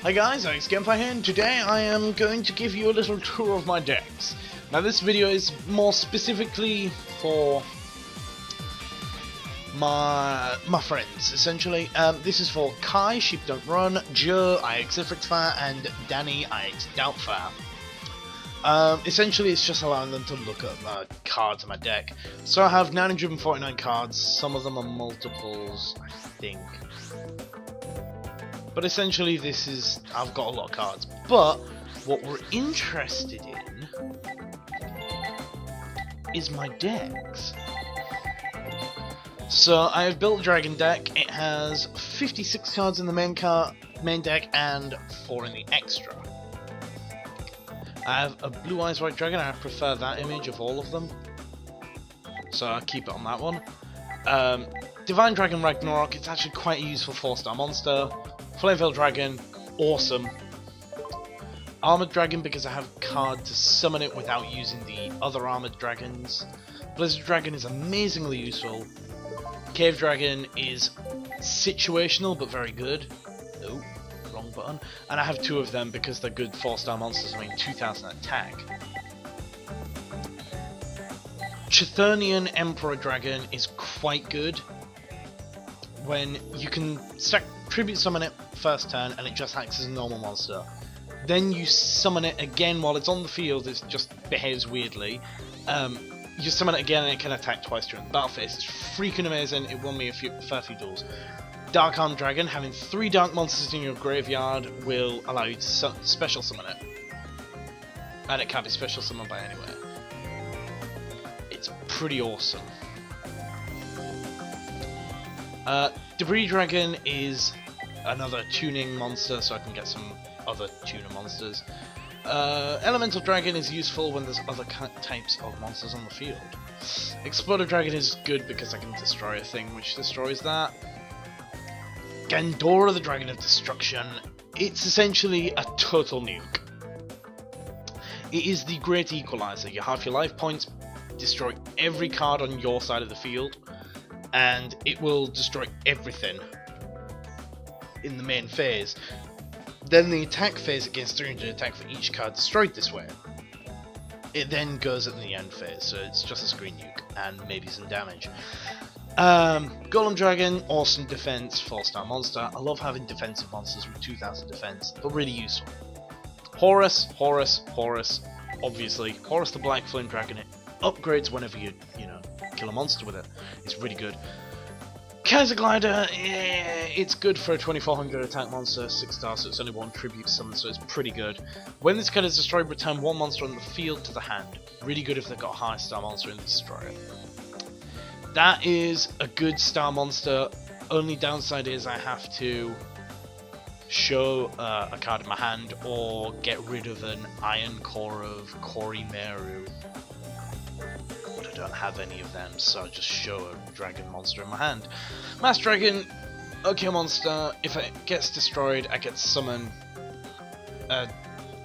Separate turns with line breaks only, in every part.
Hi guys, IxGameFire here, and today I am going to give you a little tour of my decks. Now this video is more specifically for my friends, essentially. This is for Kai, Sheep Don't Run, Joe, IxGameFire, and Danny, IxGameFire. Essentially it's just allowing them to look at the cards in my deck. So I have 949 cards, some of them are multiples, I think. But essentially this is, I've got a lot of cards. But what we're interested in is my decks. So I have built a dragon deck. It has 56 cards in the main deck and 4 in the extra. I have a blue eyes white dragon. I prefer that image of all of them, so I'll keep it on that one. Divine Dragon Ragnarok, it's actually quite a useful 4-star monster. Flameveil Dragon, awesome. Armored Dragon, because I have a card to summon it without using the other Armored Dragons. Blizzard Dragon is amazingly useful. Cave Dragon is situational but very good. Oh, wrong button. And I have 2 of them because they're good 4-star monsters, I mean 2000 attack. Chthonian Emperor Dragon is quite good when you can stack tribute summon it first turn and it just acts as a normal monster. Then you summon it again while it's on the field, it just behaves weirdly. You summon it again and it can attack twice during the battle phase. It's freaking amazing, it won me a fair few duels. Dark Arm Dragon, having 3 dark monsters in your graveyard will allow you to special summon it. And it can't be special summoned by anywhere. It's pretty awesome. Debris Dragon is another tuning monster, so I can get some other tuner monsters. Elemental Dragon is useful when there's other types of monsters on the field. Exploder Dragon is good because I can destroy a thing which destroys that. Gandora, the Dragon of Destruction, it's essentially a total nuke. It is the great equalizer. You halve your life points, destroy every card on your side of the field, and it will destroy everything in the main phase. Then the attack phase, it gains 300 attack for each card destroyed this way. It then goes at the end phase, so it's just a screen nuke and maybe some damage. Golem Dragon, awesome defense, 4-star monster. I love having defensive monsters with 2000 defense, but really useful. Horus, obviously. Horus the Black Flame Dragon, it upgrades whenever you kill a monster with it. It's really good. Kaiser Glider, it's good for a 2400 attack monster, 6-star, so it's only 1 tribute summon, so it's pretty good. When this card is destroyed, return 1 monster on the field to the hand. Really good if they've got a high star monster and destroy it. That is a good star monster. Only downside is I have to show a card in my hand or get rid of an Iron Core of Korimeru. But I don't have any of them, so I just show a dragon monster in my hand. Mass Dragon, okay monster. If it gets destroyed, I get to summon a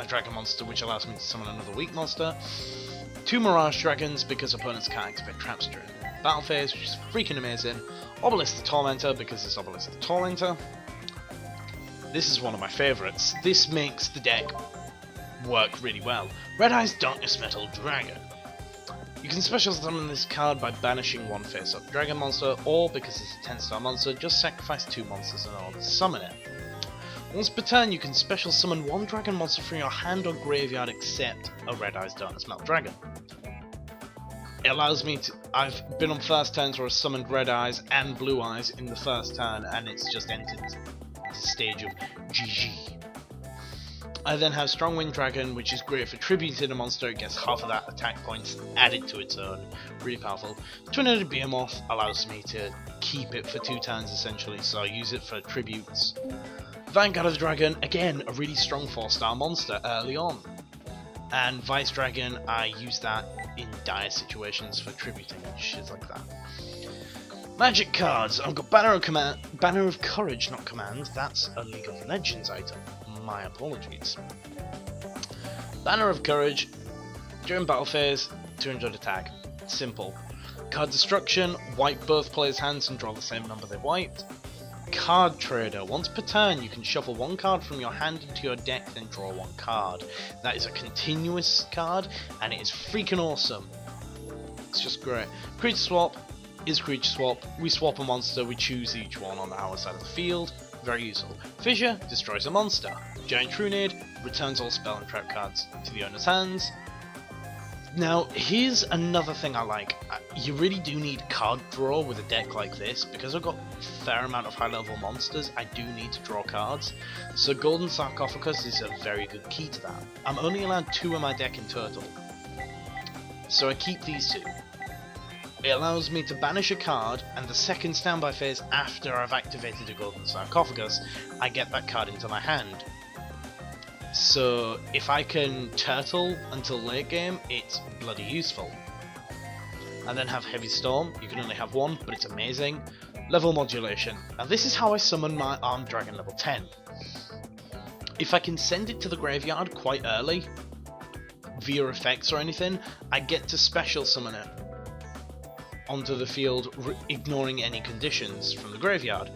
dragon monster, which allows me to summon another weak monster. 2 Mirage Dragons, because opponents can't activate traps during the battle phase, which is freaking amazing. Obelisk the Tormentor, because it's Obelisk the Tormentor. This is one of my favourites. This makes the deck work really well. Red Eyes Darkness Metal Dragon. You can special summon this card by banishing 1 face-up dragon monster, or because it's a 10-star monster, just sacrifice 2 monsters in order to summon it. Once per turn, you can special summon 1 dragon monster from your hand or graveyard except a Red Eyes Darkness Metal Dragon. It allows me to... I've been on first turns where I summoned Red Eyes and Blue Eyes in the first turn, and it's just entered the stage of GG. I then have Strongwind Dragon, which is great for tributing a monster. It gets half of that attack points added to its own. Really powerful. Twin-Headed Behemoth allows me to keep it for 2 turns essentially, so I use it for tributes. Vanguard of the Dragon, again, a really strong 4-star monster early on. And Vice Dragon, I use that in dire situations for tributing and shit like that. Magic cards, I've got Banner of Courage, not Command, that's a League of Legends item. My apologies. Banner of Courage, during battle phase, 200 attack. Simple. Card Destruction, wipe both players' hands and draw the same number they wiped. Card Trader. Once per turn, you can shuffle one card from your hand into your deck, then draw one card. That is a continuous card, and it is freaking awesome. It's just great. Creature Swap is Creature Swap. We swap a monster, we choose each one on our side of the field. Very useful. Fissure destroys a monster. Giant Trunade returns all spell and trap cards to the owner's hands. Now, here's another thing I like. You really do need card draw with a deck like this. Because I've got a fair amount of high level monsters, I do need to draw cards. So Golden Sarcophagus is a very good key to that. I'm only allowed 2 in my deck in total, so I keep these 2. It allows me to banish a card, and the second standby phase after I've activated a Golden Sarcophagus, I get that card into my hand. So if I can turtle until late game, it's bloody useful. And then have Heavy Storm. You can only have 1, but it's amazing. Level Modulation. Now this is how I summon my Armed Dragon level 10. If I can send it to the graveyard quite early, via effects or anything, I get to special summon it onto the field, ignoring any conditions from the graveyard.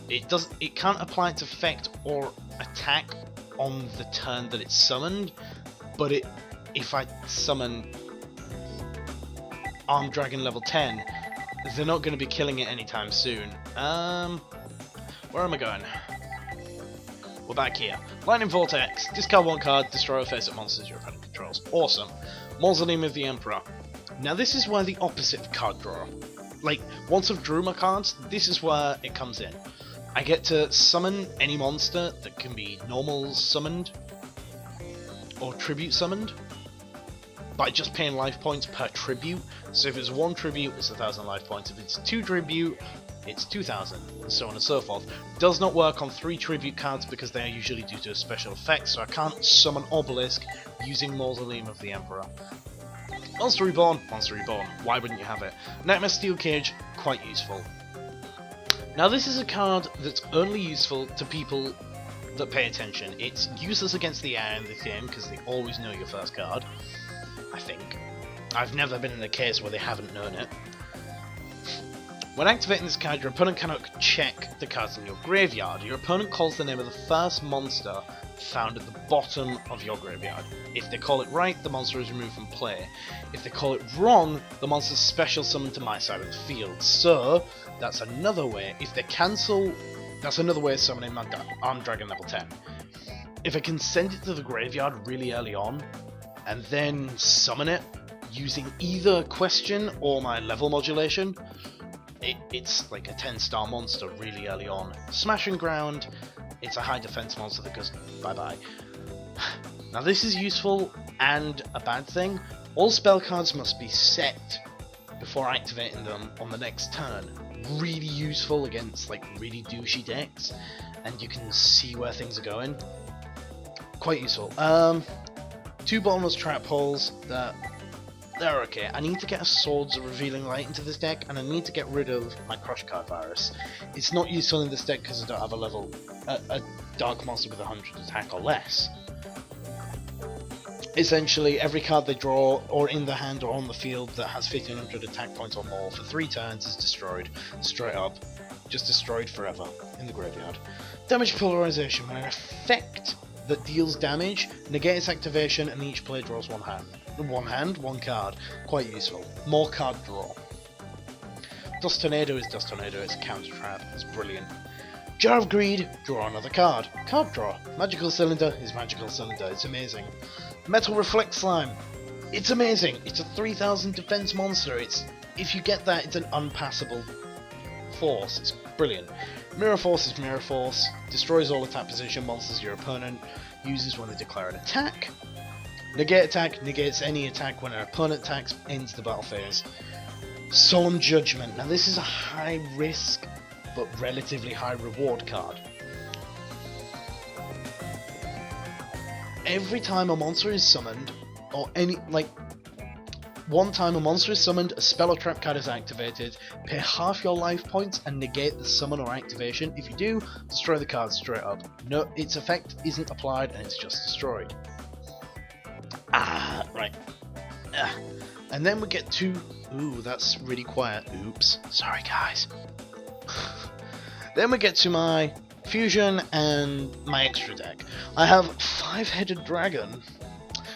It can't apply its effect or attack on the turn that it's summoned, but if I summon Armed Dragon level 10, they're not going to be killing it anytime soon. Where am I going? We're back here. Lightning Vortex. Discard 1 card, destroy or face-up monsters your opponent controls. Awesome. Mausoleum of the Emperor. Now this is where the opposite of card draw. Like, once I've drew my cards, this is where it comes in. I get to summon any monster that can be normal summoned or tribute summoned by just paying life points per tribute. So if it's 1 tribute, it's 1,000 life points. If it's 2 tribute, it's 2,000, and so on and so forth. Does not work on 3 tribute cards because they are usually due to a special effect, so I can't summon Obelisk using Mausoleum of the Emperor. Monster Reborn, Monster Reborn, why wouldn't you have it? Nightmare Steel Cage, quite useful. Now this is a card that's only useful to people that pay attention. It's useless against the AI in the game because they always know your first card, I think. I've never been in a case where they haven't known it. When activating this card, your opponent cannot check the cards in your graveyard. Your opponent calls the name of the first monster found at the bottom of your graveyard. If they call it right, the monster is removed from play. If they call it wrong, the monster is special summoned to my side of the field. So, that's another way. If they cancel, that's another way of summoning my Armed Dragon level 10. If I can send it to the graveyard really early on, and then summon it using either Question or my level modulation, it's like a 10-star monster really early on. Smash and Ground, it's a high defense monster that goes bye-bye. Now this is useful and a bad thing. All spell cards must be set before activating them on the next turn. Really useful against like really douchey decks, and you can see where things are going. Quite useful. 2 bottomless trap holes that they're okay. I need to get a Swords of Revealing Light into this deck, and I need to get rid of my Crush Card Virus. It's not useful in this deck because I don't have a Dark Monster with 100 attack or less. Essentially, every card they draw, or in the hand or on the field, that has 1500 attack points or more for 3 turns is destroyed. Straight up. Just destroyed forever in the graveyard. Damage Polarization. When an effect that deals damage, negate its activation, and each player draws 1 hand. 1 card. Quite useful. More card draw. Dust Tornado is Dust Tornado, it's a counter trap, it's brilliant. Jar of Greed, draw another card. Card draw. Magical Cylinder is Magical Cylinder, it's amazing. Metal Reflect Slime, it's amazing. It's a 3000 defense monster. If you get that, it's an unpassable force. It's brilliant. Mirror Force is Mirror Force, destroys all attack position monsters your opponent uses when they declare an attack. Negate attack, negates any attack when an opponent attacks, ends the battle phase. Solemn Judgment. Now this is a high risk but relatively high reward card. Every time a monster is summoned, or one time a monster is summoned, a spell or trap card is activated, pay half your life points and negate the summon or activation. If you do, destroy the card straight up. No, its effect isn't applied and it's just destroyed. Right. And then we get to... Ooh, that's really quiet. Oops. Sorry, guys. Then we get to my fusion and my extra deck. I have 5-headed dragon.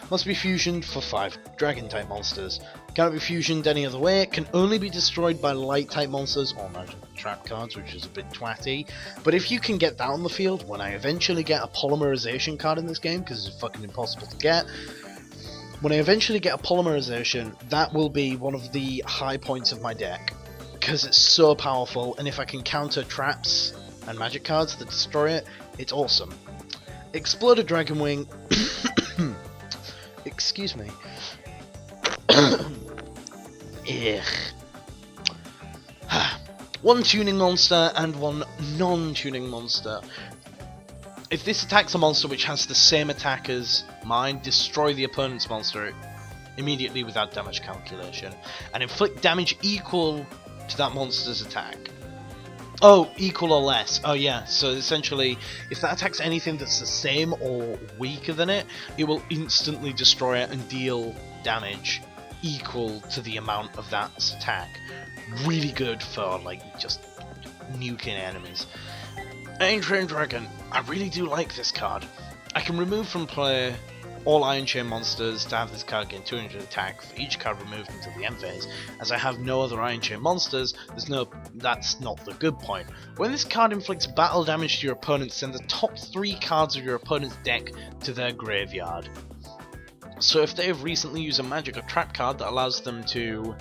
Must be fusioned for 5 dragon type monsters. Cannot be fusioned any other way. Can only be destroyed by light type monsters or magic trap cards, which is a bit twatty. But if you can get that on the field, when I eventually get a polymerization card in this game, because it's fucking impossible to get, when I eventually get a polymerization, that will be one of the high points of my deck, because it's so powerful, and if I can counter traps and magic cards that destroy it, it's awesome. Exploded Dragon Wing. Excuse me. One tuning monster and one non-tuning monster. If this attacks a monster which has the same attack as mine, destroy the opponent's monster immediately without damage calculation, and inflict damage equal to that monster's attack. Oh, equal or less. Oh yeah, so essentially, if that attacks anything that's the same or weaker than it, it will instantly destroy it and deal damage equal to the amount of that attack. Really good for, like, just nuking enemies. Iron Dragon. I really do like this card. I can remove from play all Iron Chain monsters to have this card gain 200 attack for each card removed until the end phase. As I have no other Iron Chain monsters, that's not the good point. When this card inflicts battle damage to your opponent, send the top 3 cards of your opponent's deck to their graveyard. So if they have recently used a magic or trap card that allows them to,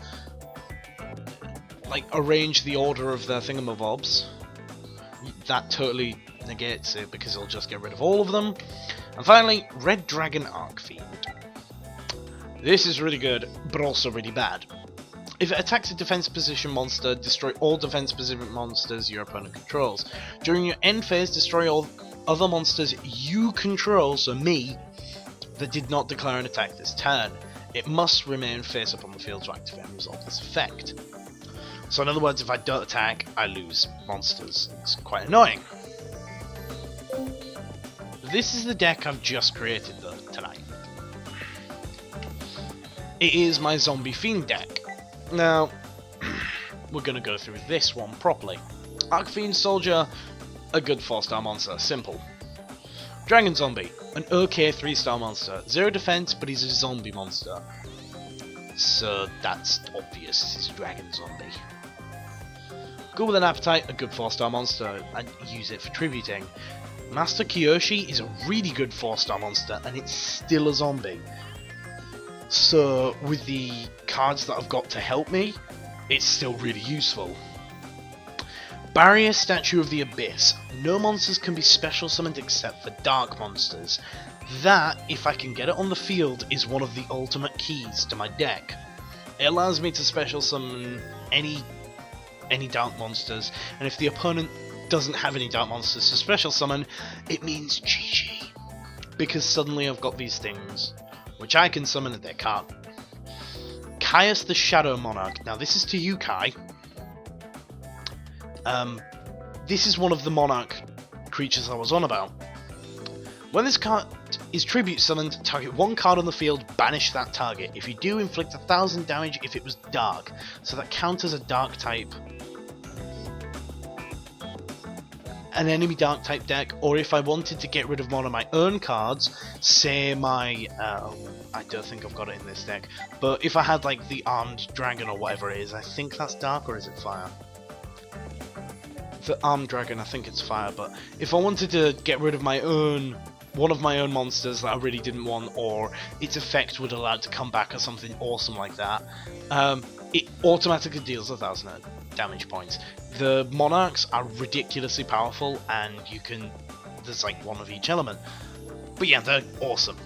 like, arrange the order of their thingamabobs, that totally negates it because it'll just get rid of all of them. And finally, Red Dragon Arcfiend. This is really good, but also really bad. If it attacks a defense position monster, destroy all defense position monsters your opponent controls. During your end phase, destroy all other monsters you control, so me, that did not declare an attack this turn. It must remain face up on the field to activate and resolve this effect. So in other words, if I don't attack, I lose monsters. It's quite annoying. This is the deck I've just created though, tonight. It is my Zombie Fiend deck. Now, we're going to go through this one properly. Arcfiend Soldier, a good 4-star monster, simple. Dragon Zombie, an okay 3-star monster. 0 defense, but he's a zombie monster. So that's obvious, he's a Dragon Zombie. Good with an Appetite, a good 4-star monster, and use it for tributing. Master Kiyoshi is a really good 4-star monster, and it's still a zombie. So with the cards that I've got to help me, it's still really useful. Barrier Statue of the Abyss. No monsters can be special summoned except for dark monsters. That, if I can get it on the field, is one of the ultimate keys to my deck. It allows me to special summon any dark monsters, and if the opponent doesn't have any dark monsters to special summon, it means GG. Because suddenly I've got these things, which I can summon and they can't. Caius the Shadow Monarch. Now this is to you, Kai. This is one of the Monarch creatures I was on about. When this card is tribute summoned, target 1 card on the field, banish that target. If you do, inflict 1000 damage if it was dark. So that counters a dark type. An enemy dark type deck, or if I wanted to get rid of one of my own cards, say my, I don't think I've got it in this deck, but if I had like the Armed Dragon or whatever it is, I think that's dark, or is it fire? The Armed Dragon, I think it's fire, but if I wanted to get rid of my own, one of my own monsters that I really didn't want, or its effect would allow it to come back or something awesome like that, it automatically deals 1000 damage points. The Monarchs are ridiculously powerful, and you can, there's like one of each element. But yeah, they're awesome.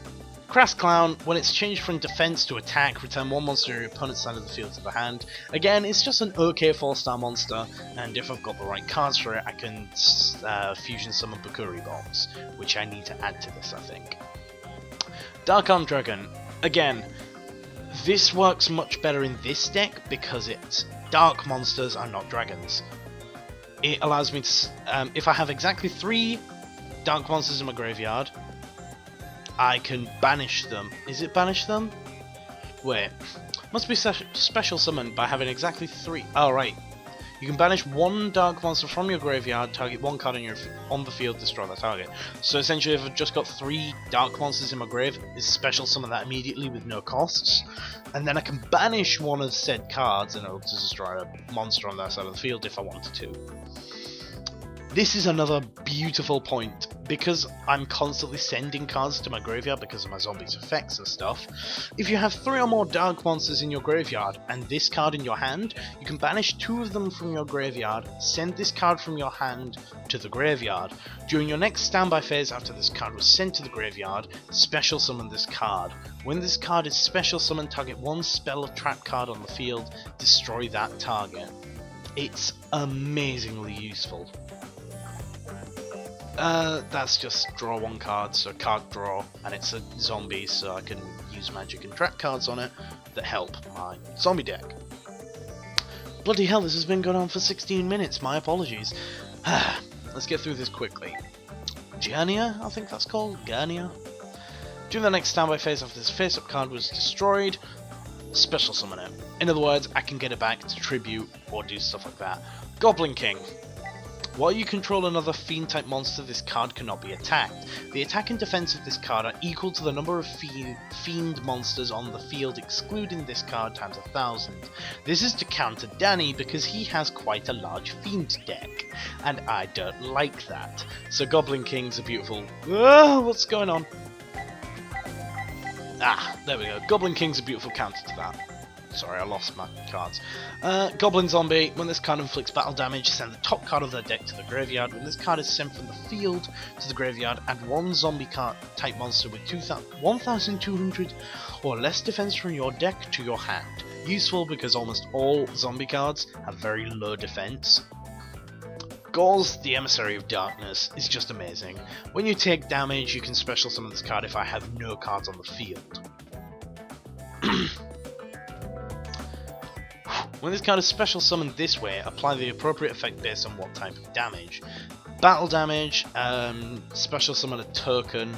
Crass Clown, when it's changed from defense to attack, return 1 monster on your opponent's side of the field to the hand. Again, it's just an okay 4-star monster, and if I've got the right cards for it, I can fusion summon Bakuri Bombs, which I need to add to this, I think. Dark Armed Dragon, again, this works much better in this deck because it's dark monsters and not dragons. It allows me to, if I have exactly 3 dark monsters in my graveyard, I can banish them. Is it banish them? Wait. Must be special summoned by having exactly 3. Oh, right. You can banish one dark monster from your graveyard, target one card on the field, destroy that target. So essentially, if I've just got 3 dark monsters in my grave, it's special summon that immediately with no costs, and then I can banish one of said cards and it'll destroy a monster on that side of the field if I wanted to. This is another beautiful point. Because I'm constantly sending cards to my graveyard because of my zombies' effects and stuff, if you have 3 or more dark monsters in your graveyard and this card in your hand, you can banish 2 of them from your graveyard, send this card from your hand to the graveyard. During your next standby phase after this card was sent to the graveyard, special summon this card. When this card is special summoned, target one spell or trap card on the field, destroy that target. It's amazingly useful. That's just draw 1 card, so card draw, and it's a zombie, so I can use magic and trap cards on it that help my zombie deck. Bloody hell, this has been going on for 16 minutes, my apologies. Let's get through this quickly. Garnia, I think that's called, Garnia. During the next standby phase after this face-up card was destroyed, special summon it. In other words, I can get it back to tribute or do stuff like that. Goblin King. While you control another Fiend-type monster, this card cannot be attacked. The attack and defense of this card are equal to the number of Fiend monsters on the field, excluding this card times 1,000. This is to counter Danny because he has quite a large Fiend deck, and I don't like that. So Goblin King's a beautiful... what's going on? There we go. Goblin King's a beautiful counter to that. Sorry, I lost my cards. Goblin Zombie. When this card inflicts battle damage, send the top card of their deck to the graveyard. When this card is sent from the field to the graveyard, add 1 zombie type monster with 1,200 or less defense from your deck to your hand. Useful because almost all zombie cards have very low defense. Gauls, the Emissary of Darkness, is just amazing. When you take damage, you can special summon this card if I have no cards on the field. When this card is special summoned this way, apply the appropriate effect based on what type of damage. Battle damage, special summon a token,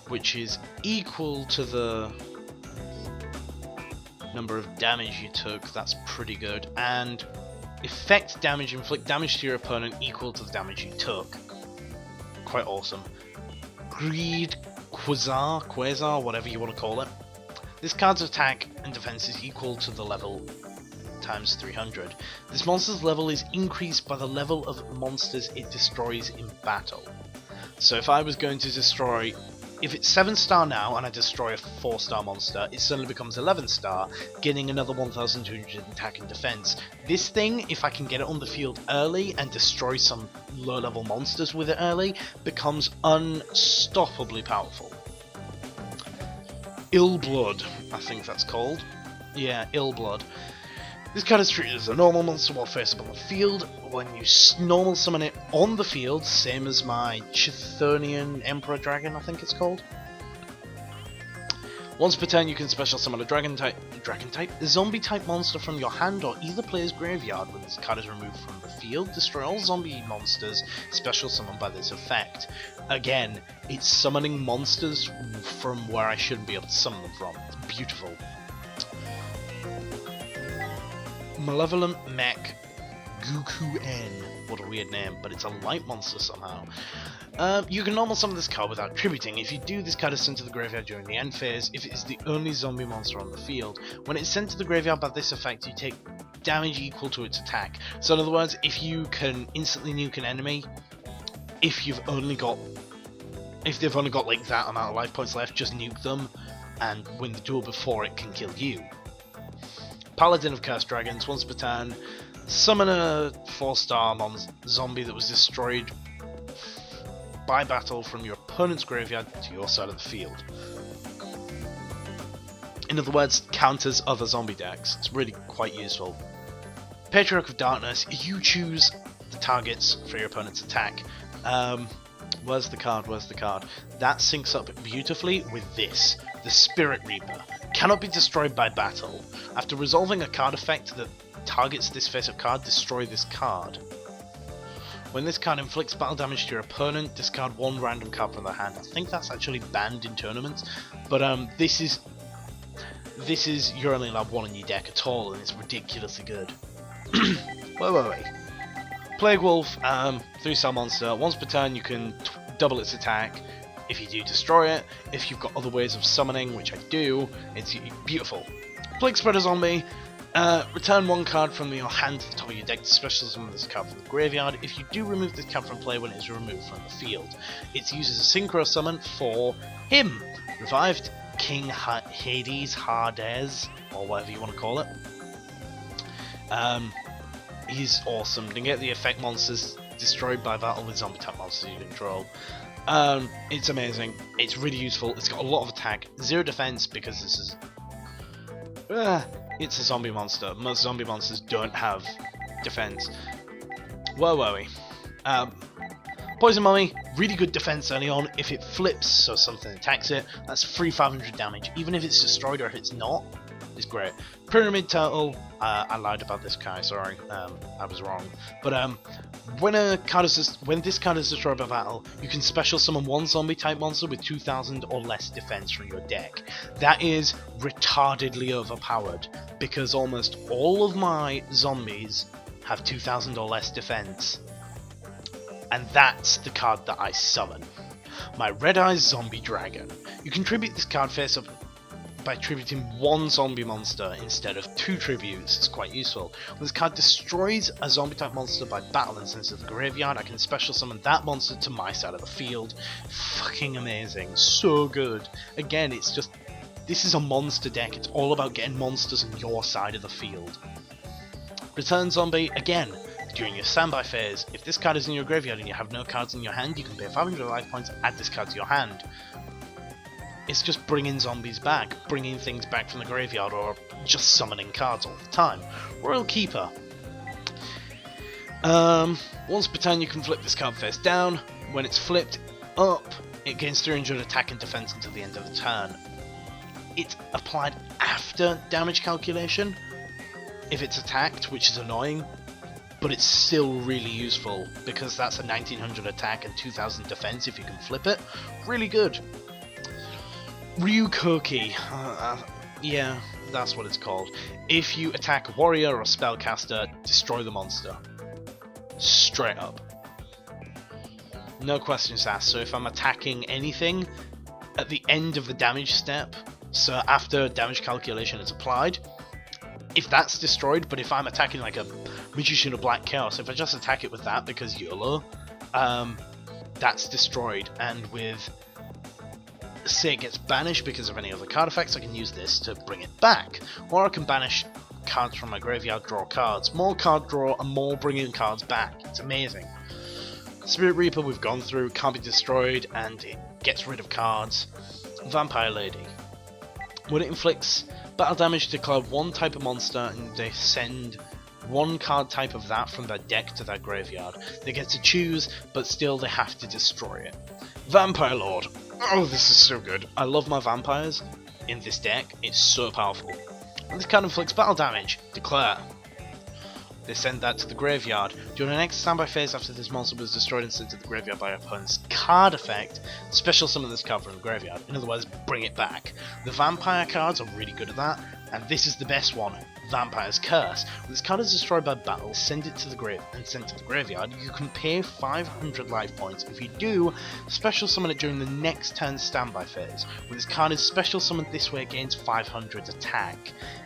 which is equal to the number of damage you took. That's pretty good. And effect damage, inflict damage to your opponent equal to the damage you took. Quite awesome. Greed, Quasar, whatever you want to call it. This card's attack and defense is equal to the level times 300. This monster's level is increased by the level of monsters it destroys in battle. So if I was going to destroy, if it's 7-star now and I destroy a 4-star monster, it suddenly becomes 11-star, getting another 1,200 attack and defense. This thing, if I can get it on the field early and destroy some low-level monsters with it early, becomes unstoppably powerful. Ill Blood, I think that's called. Yeah, Ill Blood. This card is treated as a normal monster while face up on the field. When you normal summon it on the field, same as my Chthonian Emperor Dragon, I think it's called. Once per turn, you can special summon a zombie type monster from your hand or either player's graveyard. When this card is removed from the field, destroy all zombie monsters special summoned by this effect. Again, it's summoning monsters from where I shouldn't be able to summon them from. It's beautiful. Malevolent Mech Guku N. What a weird name, but it's a light monster somehow. You can normal summon this card without tributing. If you do, this card is sent to the graveyard during the end phase if it is the only zombie monster on the field. When it's sent to the graveyard by this effect, you take damage equal to its attack. So in other words, if you can instantly nuke an enemy, if they've only got like that amount of life points left, just nuke them, and win the duel before it can kill you. Paladin of Cursed Dragons. Once per turn, summon a 4-star zombie that was destroyed by battle from your opponent's graveyard to your side of the field. In other words, counters other zombie decks. It's really quite useful. Patriarch of Darkness. You choose the targets for your opponent's attack. Where's the card? That syncs up beautifully with this. The Spirit Reaper. Cannot be destroyed by battle. After resolving a card effect that targets this face-up card, destroy this card. When this card inflicts battle damage to your opponent, discard 1 random card from their hand. I think that's actually banned in tournaments, but this is you're only allowed 1 in your deck at all, and it's ridiculously good. Wait. Plague Wolf, 3-star monster. Once per turn you can double its attack if you do destroy it. If you've got other ways of summoning, which I do, it's beautiful. Plague Spreader Zombie. Return one card from your hand to the top of your deck to special summon this card from the graveyard. If you do remove this card from play when it is removed from the field, it's used as a synchro summon for him. Revived King Hades, or whatever you want to call it. He's awesome. You can get the effect monsters destroyed by battle with zombie type monsters you control. It's amazing. It's really useful. It's got a lot of attack, 0 defense because this is it's a zombie monster. Most zombie monsters don't have defense. Where were we? Poison Mummy, really good defense early on. If it flips, so something attacks it, that's free 500 damage. Even if it's destroyed or if it's not, it's great. Pyramid Turtle, I lied about this guy, sorry, I was wrong. But when this card is destroyed by battle, you can special summon one zombie type monster with 2000 or less defense from your deck. That is retardedly overpowered, because almost all of my zombies have 2000 or less defense. And that's the card that I summon. My Red Eyes Zombie Dragon. You can tribute this card face up by tributing one zombie monster instead of 2 tributes. It's quite useful. When this card destroys a zombie type monster by battle and sends it to the graveyard, I can special summon that monster to my side of the field. Fucking amazing. So good. Again, it's just, this is a monster deck. It's all about getting monsters on your side of the field. Return Zombie, again, during your standby phase, if this card is in your graveyard and you have no cards in your hand, you can pay 500 life points and add this card to your hand. It's just bringing zombies back, bringing things back from the graveyard, or just summoning cards all the time. Royal Keeper. Once per turn you can flip this card face down. When it's flipped up, it gains 300 attack and defense until the end of the turn. It's applied after damage calculation, if it's attacked, which is annoying. But it's still really useful, because that's a 1900 attack and 2000 defense if you can flip it. Really good. Ryukoki. Yeah, that's what it's called. If you attack a warrior or a spellcaster, destroy the monster. Straight up. No questions asked. So if I'm attacking anything, at the end of the damage step, so after damage calculation is applied, if that's destroyed, but if I'm attacking like a Magician of Black Chaos, if I just attack it with that because YOLO, that's destroyed, and with, say it gets banished because of any other card effects, I can use this to bring it back. Or I can banish cards from my graveyard, draw cards. More card draw and more bringing cards back. It's amazing. Spirit Reaper we've gone through, can't be destroyed, and it gets rid of cards. Vampire Lady. When it inflicts battle damage, declare one type of monster and they send one card type of that from their deck to their graveyard. They get to choose, but still they have to destroy it. Vampire Lord. Oh, this is so good. I love my vampires in this deck. It's so powerful. When this card inflicts battle damage, declare. They send that to the graveyard. During the next standby phase after this monster was destroyed and sent to the graveyard by your opponent's card effect, special summon this card from the graveyard. In other words, bring it back. The vampire cards are really good at that, and this is the best one. Vampire's Curse. When this card is destroyed by battle, send it to the graveyard. You can pay 500 life points. If you do, special summon it during the next turn's standby phase. When this card is special summoned this way, it gains 500 attack.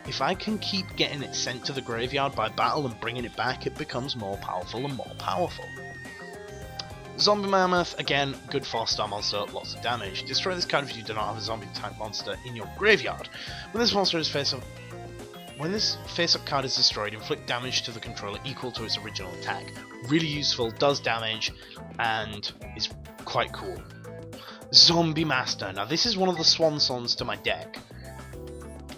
If I can keep getting it sent to the graveyard by battle and bringing it back, it becomes more powerful and more powerful. Zombie Mammoth, again, good 4-star monster, lots of damage. Destroy this card if you do not have a zombie type monster in your graveyard. When this monster is face-up card is destroyed, inflict damage to the controller equal to its original attack. Really useful, does damage, and is quite cool. Zombie Master. Now this is one of the swan songs to my deck.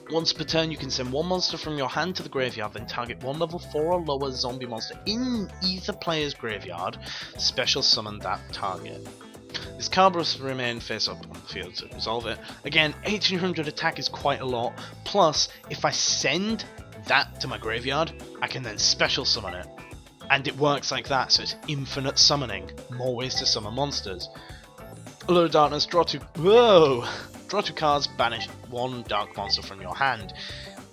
Once per turn you can send one monster from your hand to the graveyard, then target one level 4 or lower zombie monster in either player's graveyard, special summon that target. This card must remain face up on the field to resolve it. Again, 1800 attack is quite a lot, plus if I send that to my graveyard, I can then special summon it. And it works like that, so it's infinite summoning, more ways to summon monsters. Allure of Darkness, draw 2 cards, banish one dark monster from your hand.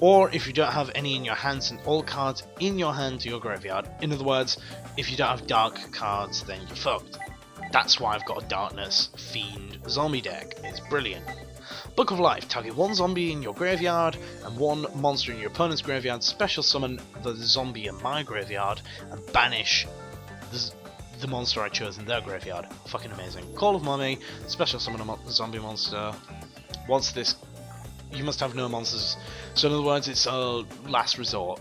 Or if you don't have any in your hand, send all cards in your hand to your graveyard. In other words, if you don't have dark cards, then you're fucked. That's why I've got a Darkness Fiend zombie deck. It's brilliant. Book of Life. Target one zombie in your graveyard and one monster in your opponent's graveyard. Special summon the zombie in my graveyard and banish the monster I chose in their graveyard. Fucking amazing. Call of Mommy. Special summon a zombie monster. Once this... You must have no monsters. So in other words, it's a last resort.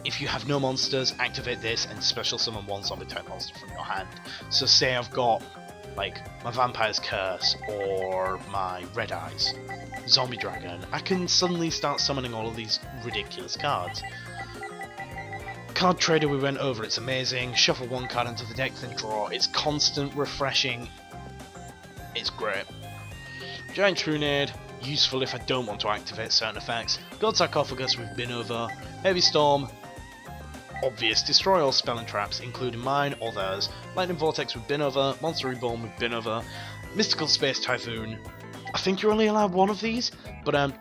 If you have no monsters, activate this and special summon one zombie type monster from your hand. So say I've got like my Vampire's Curse or my Red Eyes, Zombie Dragon, I can suddenly start summoning all of these ridiculous cards. Card Trader we went over, it's amazing. Shuffle one card into the deck, then draw. It's constant, refreshing. It's great. Giant Trunade, useful if I don't want to activate certain effects. Gold Sarcophagus we've been over. Heavy Storm, obvious. Destroy all spell and traps, including mine or theirs. Lightning Vortex we've been over. Monster Reborn we've been over. Mystical Space Typhoon. I think you're only allowed one of these, but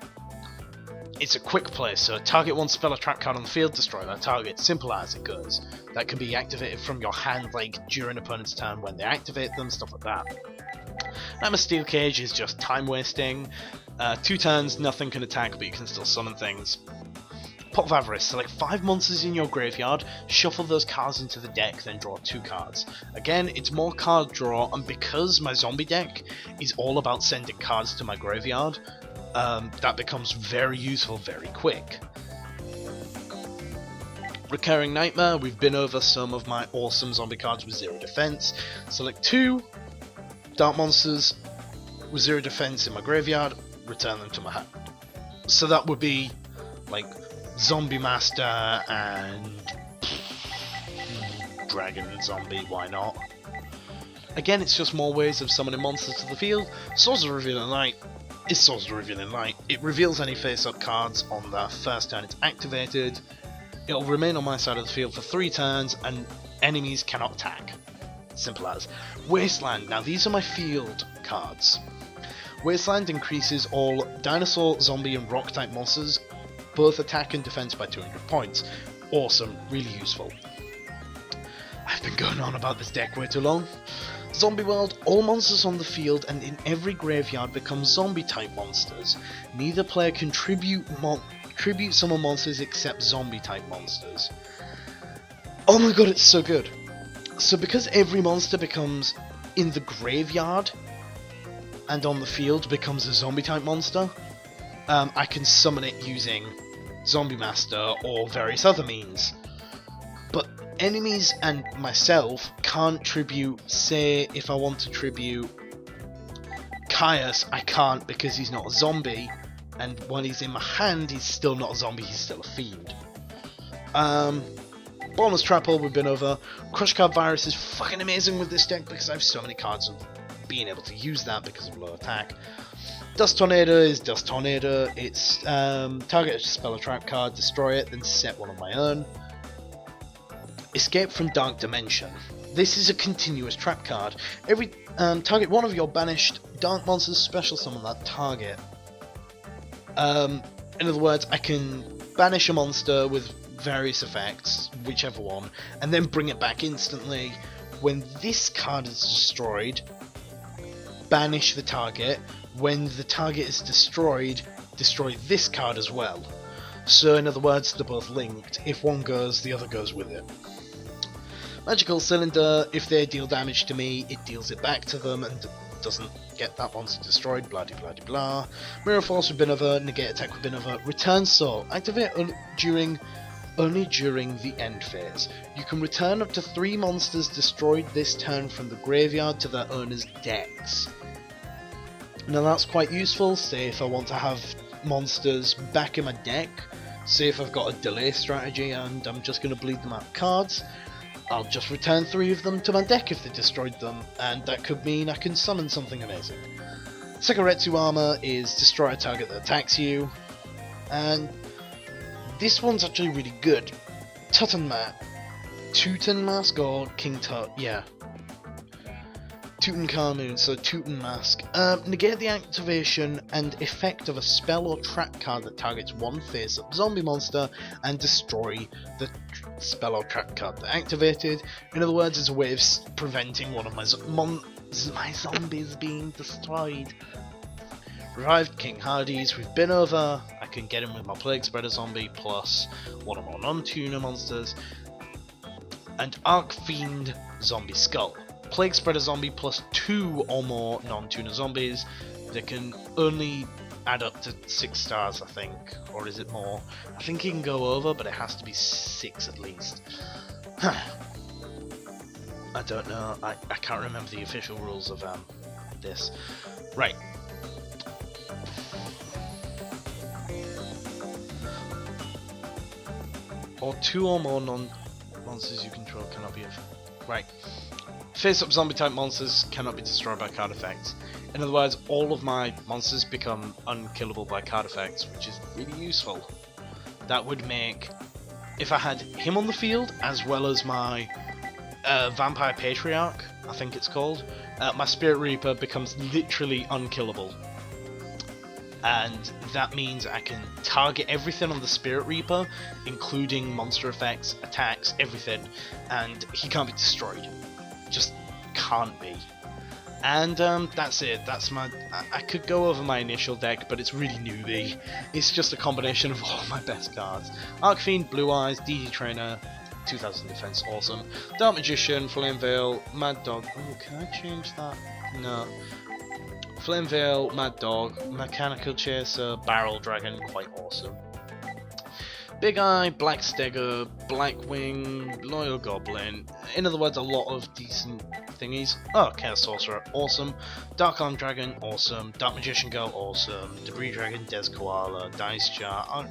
it's a quick play, so target one spell or trap card on the field, destroy that target. Simple as it goes. That can be activated from your hand, like during opponent's turn when they activate them, stuff like that. Nightmare Steel Cage is just time wasting. 2 turns, nothing can attack, but you can still summon things. Pot of Avarice, select 5 monsters in your graveyard, shuffle those cards into the deck, then draw 2 cards. Again, it's more card draw, and because my zombie deck is all about sending cards to my graveyard, that becomes very useful very quick. Recurring Nightmare, we've been over some of my awesome zombie cards with 0 defense. Select 2 dark monsters with 0 defense in my graveyard, return them to my hand. So that would be like Zombie Master and Dragon Zombie, why not? Again, it's just more ways of summoning monsters to the field. Swords of Revealing Light is Swords of Revealing Light. It reveals any face-up cards on the first turn it's activated. It'll remain on my side of the field for 3 turns, and enemies cannot attack. Simple as. Wasteland. Now these are my field cards. Wasteland increases all dinosaur, zombie and rock type monsters, both attack and defense by 200 points. Awesome, really useful. I've been going on about this deck way too long. Zombie World, all monsters on the field and in every graveyard become zombie type monsters. Neither player can tribute summon monsters except zombie type monsters. Oh my god, it's so good. So because every monster becomes in the graveyard and on the field becomes a zombie type monster, I can summon it using Zombie Master or various other means. But enemies and myself can't tribute, say if I want to tribute Caius, I can't because he's not a zombie, and when he's in my hand he's still not a zombie, he's still a fiend. Bonus Trapple we've been over. Crush Card Virus is fucking amazing with this deck because I have so many cards of being able to use that because of low attack. Dust Tornado is Dust Tornado. It's target a spell or trap card, destroy it, then set one of my own. Escape from Dark Dimension. This is a continuous trap card. Every target one of your banished dark monsters, special summon that target. In other words, I can banish a monster with various effects, whichever one, and then bring it back instantly. When this card is destroyed, banish the target. When the target is destroyed, destroy this card as well. So in other words, they're both linked. If one goes, the other goes with it. Magical Cylinder, if they deal damage to me, it deals it back to them and doesn't get that monster destroyed, blah de blah de blah. Mirror Force we've been over, Negate Attack we've been over, Return Soul, activate only during the end phase. You can return up to 3 monsters destroyed this turn from the graveyard to their owner's decks. Now that's quite useful, say if I want to have monsters back in my deck, say if I've got a delay strategy and I'm just going to bleed them out of cards, I'll just return 3 of them to my deck if they destroyed them, and that could mean I can summon something amazing. Sekiretsu Armor is destroy a target that attacks you, and this one's actually really good. Teuton Mask or King Tut, yeah. Tutankhamun, so Teuton Mask. Negate the activation and effect of a spell or trap card that targets one face-up zombie monster and destroy the spell or trap card that activated. In other words, it's a way of preventing one of my zombies being destroyed. Revived King Hades, we've been over. I can get him with my Plague Spreader zombie plus one or more non-tuner monsters. And Arc Fiend Zombie Skull. Plague Spreader zombie plus 2 or more non-tuner zombies. They can only add up to 6 stars, I think, or is it more? I think it can go over, but it has to be 6 at least. I don't know. I can't remember the official rules of this. Right. Or 2 or more non-monsters you control cannot be right. Face-up zombie type monsters cannot be destroyed by card effects. In other words, all of my monsters become unkillable by card effects, which is really useful. That would make, if I had him on the field, as well as my Vampire Patriarch, I think it's called, my Spirit Reaper becomes literally unkillable. And that means I can target everything on the Spirit Reaper, including monster effects, attacks, everything, and he can't be destroyed. Just can't be. And that's it. That's my. I could go over my initial deck, but it's really newbie. It's just a combination of all my best cards. Arc Fiend, Blue Eyes, DD Trainer, 2000 defense, awesome. Dark Magician, Flame Veil, Mad Dog. Oh, can I change that? No. Flame Veil, Mad Dog, Mechanical Chaser, Barrel Dragon, quite awesome. Big Eye, Black Stego, Blackwing, Loyal Goblin. In other words, a lot of decent thingies. Oh, Chaos Sorcerer, awesome. Dark Arm Dragon, awesome. Dark Magician Girl, awesome. Debris Dragon, Des Koala, Dice Jar,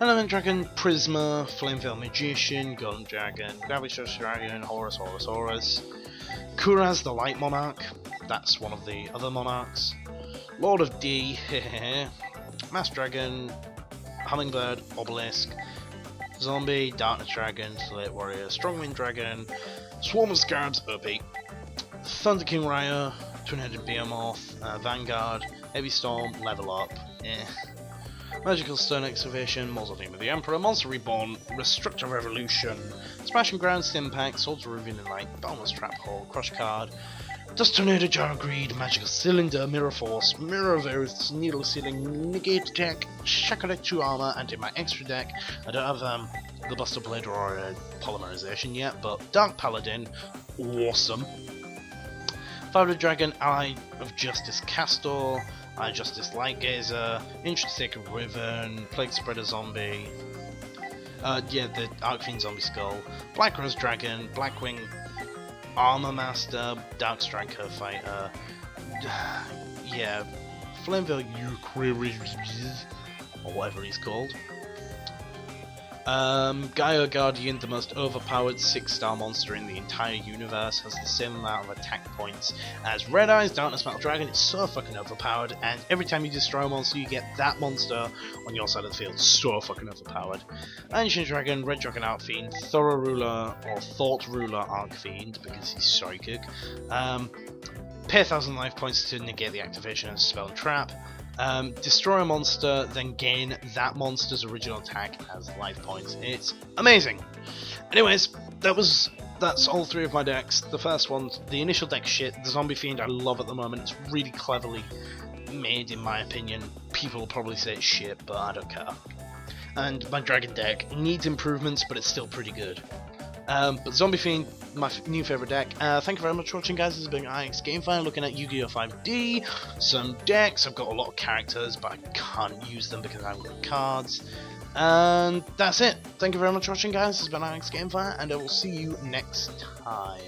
Element Dragon, Prisma, Flame Veil Magician, Golden Dragon, Gravity Dragon, Horus. Kuraz, the Light Monarch. That's one of the other monarchs. Lord of D, Mass Dragon, Hummingbird, Obelisk, Zombie, Darkness Dragon, Slate Warrior, Strongwind Dragon, Swarm of Scarabs, OP, Thunder King Raya, Twin-Headed Behemoth, Vanguard, Heavy Storm, Level Up, Magical Stone Excavation, Mausoleum of the Emperor, Monster Reborn, Restructure Revolution, Smashing Ground, Stimpack, Swords of Revealing Light, Boundless Trap Hole, Crush Card, Dust Tornado, Jar of Greed, Magical Cylinder, Mirror Force, Mirror of Earth, Needle Sealing, Negate Attack, Shakaret 2 Armor, and in my extra deck, I don't have the Buster Blade or Polymerization yet, but Dark Paladin, awesome. Fire Dragon, Eye of Justice Castor, Eye of Justice Lightgazer, Interesting Riven, Plague Spreader Zombie, the Arc Fiend Zombie Skull, Black Rose Dragon, Blackwing Armor Master, Dark Striker Fighter, Flameville or whatever he's called. YuGiOh Guardian, the most overpowered 6-star monster in the entire universe, has the same amount of attack points as Red Eyes Darkness Metal Dragon. It's so fucking overpowered, and every time you destroy a monster, you get that monster on your side of the field. So fucking overpowered. Ancient Dragon, Red Dragon Arc Fiend, Thorough Ruler, or Thought Ruler Arc Fiend, because he's psychic. Pay 1,000 life points to negate the activation of Spell Trap. Destroy a monster, then gain that monster's original attack as life points. It's amazing. Anyways, that's all 3 of my decks. The first one, the initial deck shit. The Zombie Fiend I love at the moment. It's really cleverly made in my opinion. People will probably say it's shit, but I don't care. And my Dragon deck needs improvements, but it's still pretty good. But Zombie Fiend, my new favourite deck. Thank you very much for watching, guys. This has been Guys Ix GameFire, looking at YuGiOh 5D, some decks. I've got a lot of characters, but I can't use them because I haven't got cards. And that's it. Thank you very much for watching, guys. This has been Guys Ix GameFire, and I will see you next time.